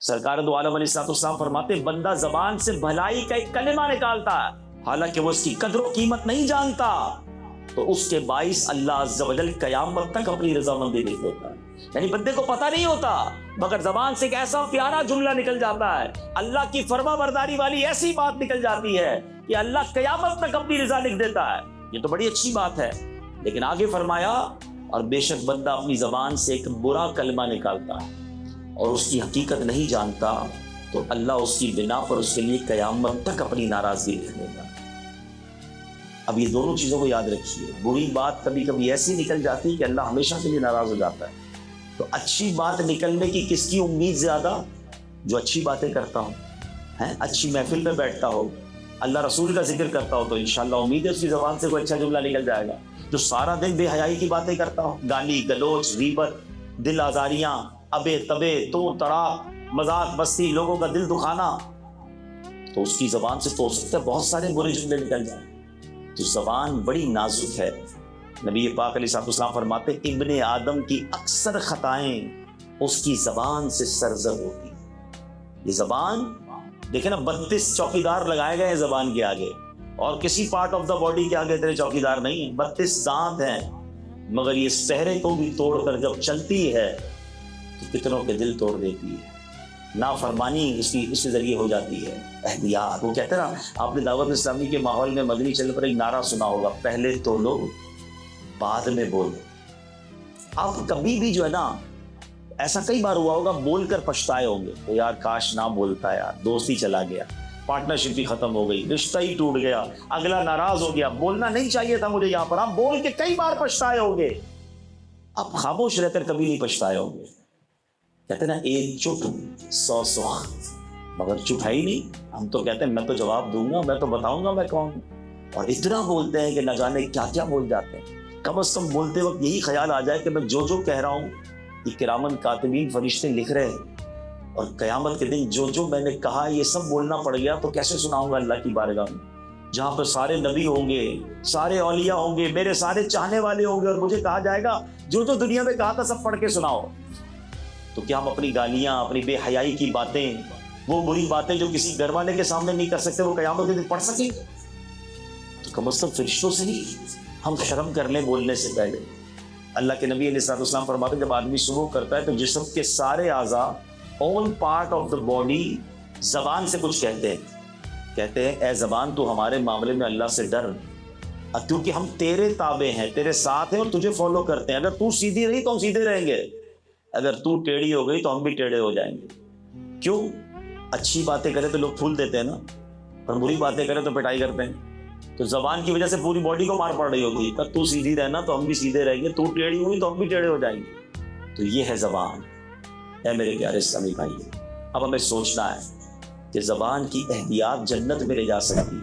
سرکار دو عالم علیہ السلام فرماتے بندہ زبان سے بھلائی کا ایک کلمہ نکالتا ہے حالانکہ وہ اس کی قدر و قیمت نہیں جانتا، تو اس کے باعث اللہ عز و جل قیامت تک اپنی رضامندی نہیں ہوتا ہے۔ یعنی بندے کو پتہ نہیں ہوتا مگر زبان سے ایک ایسا پیارا جملہ نکل جاتا ہے، اللہ کی فرما برداری والی ایسی بات نکل جاتی ہے کہ اللہ قیامت تک اپنی رضا لکھ دیتا ہے۔ یہ تو بڑی اچھی بات ہے، لیکن آگے فرمایا اور بے شک بندہ اپنی زبان سے ایک برا کلمہ نکالتا ہے اور اس کی حقیقت نہیں جانتا تو اللہ اس کی بنا پر اس کے لیے قیامت تک اپنی ناراضگی لکھ دے گا۔ اب یہ دونوں چیزوں کو یاد رکھیے، بری بات کبھی کبھی ایسی نکل جاتی ہے کہ اللہ ہمیشہ کے لیے ناراض ہو جاتا ہے، تو اچھی بات نکلنے کی کس کی امید زیادہ؟ جو اچھی باتیں کرتا ہو، اچھی محفل میں بیٹھتا ہو، اللہ رسول کا ذکر کرتا ہو، تو انشاءاللہ امید ہے اس کی زبان سے کوئی اچھا جملہ نکل جائے گا۔ جو سارا دن بے حیائی کی باتیں کرتا ہو، گالی گلوچ غیبت دل آزاریاں ابے تبے تو تڑا مذاق مستی لوگوں کا دل دکھانا، تو اس کی زبان سے تو ہو سکتا ہے بہت سارے برے جملے نکل جائیں۔ تو زبان بڑی نازک ہے۔ نبی پاک علیہ السلام فرماتے ابن آدم کی اکثر خطائیں اس کی زبان سے سرزد ہوتی ہیں۔ یہ زبان دیکھیں نا، 32 چوکیدار لگائے گئے ہیں زبان کے آگے، اور کسی پارٹ آف دا باڈی کے آگے تیرے چوکیدار نہیں ہیں، 32 دانت ہیں، مگر یہ سہرے کو بھی توڑ کر جب چلتی ہے تو کتنوں کے دل توڑ دیتی ہے۔ نافرمانی اس کے ذریعے ہو جاتی ہے۔ احتیاط، وہ کہتے ہیں نا، آپ نے دعوت اسلامی کے ماحول میں مدنی چل پر ایک نعرہ سنا ہوگا، پہلے تو لو بعد میں بولو۔ آپ کبھی بھی جو ہے نا، ایسا کئی بار ہوا ہوگا بول کر پچھتائے ہوں گے تو یار کاش نہ بولتا، یار دوستی چلا گیا، پارٹنرشپ بھی ختم ہو گئی، رشتہ ہی ٹوٹ گیا، اگلا ناراض ہو گیا، بولنا نہیں چاہیے تھا مجھے یہاں پر۔ آپ بول کے کئی بار پچھتائے ہوں گے، آپ خاموش رہ کر کبھی نہیں پچھتائے ہوں گے۔ کہتے ہیں نا، ایک چپ 100 سوال، مگر چپ ہے ہی نہیں۔ ہم تو کہتے ہیں میں تو جواب دوں گا، میں تو بتاؤں گا میں کون ہوں، اور اتنا بولتے ہیں کہ نہ جانے کیا کیا بول جاتے ہیں۔ کم از کم بولتے وقت یہی خیال آ جائے کہ میں جو جو کہہ رہا ہوں یہ کرامن کاتبین فرشتے لکھ رہے ہیں، اور قیامت کے دن جو جو میں نے کہا یہ سب بولنا پڑ گیا تو کیسے سناؤں گا اللہ کی بارگاہ میں، جہاں پر سارے نبی ہوں گے، سارے اولیاء ہوں گے، میرے سارے چاہنے والے ہوں گے، اور مجھے کہا جائے گا جو جو دنیا میں کہا تھا سب پڑھ کے سناؤ۔ تو کیا ہم اپنی گالیاں، اپنی بے حیائی کی باتیں، وہ بری باتیں جو کسی گھر والے کے سامنے نہیں کر سکتے، وہ قیامت کے دن پڑھ سکیں؟ تو کم از کم فرشتوں سے ہی ہم شرم کر لیں بولنے سے پہلے۔ اللہ کے نبی علیہ السلام فرماتے ہیں جب آدمی سلوک کرتا ہے تو جسم کے سارے اعضاء، all part of the body، زبان سے کچھ کہتے ہیں اے زبان تو ہمارے معاملے میں اللہ سے ڈر، کیونکہ ہم تیرے تابع ہیں، تیرے ساتھ ہیں اور تجھے فالو کرتے ہیں۔ اگر تو سیدھی رہی تو ہم سیدھے رہیں گے، اگر تو ٹیڑھی ہو گئی تو ہم بھی ٹیڑھے ہو جائیں گے۔ کیوں؟ اچھی باتیں کرے تو لوگ پھول دیتے ہیں نا، اور بری باتیں کرے تو پٹائی کرتے ہیں۔ تو زبان کی وجہ سے پوری باڈی کو مار پڑ رہی ہوتی ہے، تو سیدھی رہنا تو ہم بھی سیدھے رہیں گے، تو ٹیڑھی ہوئی تو ہم بھی ٹیڑھے ہو جائیں گے۔ تو یہ ہے زبان۔ اے میرے پیارے اسلامی بھائی، اب ہمیں سوچنا ہے کہ زبان کی احتیاط جنت میں لے جا سکتی ہے۔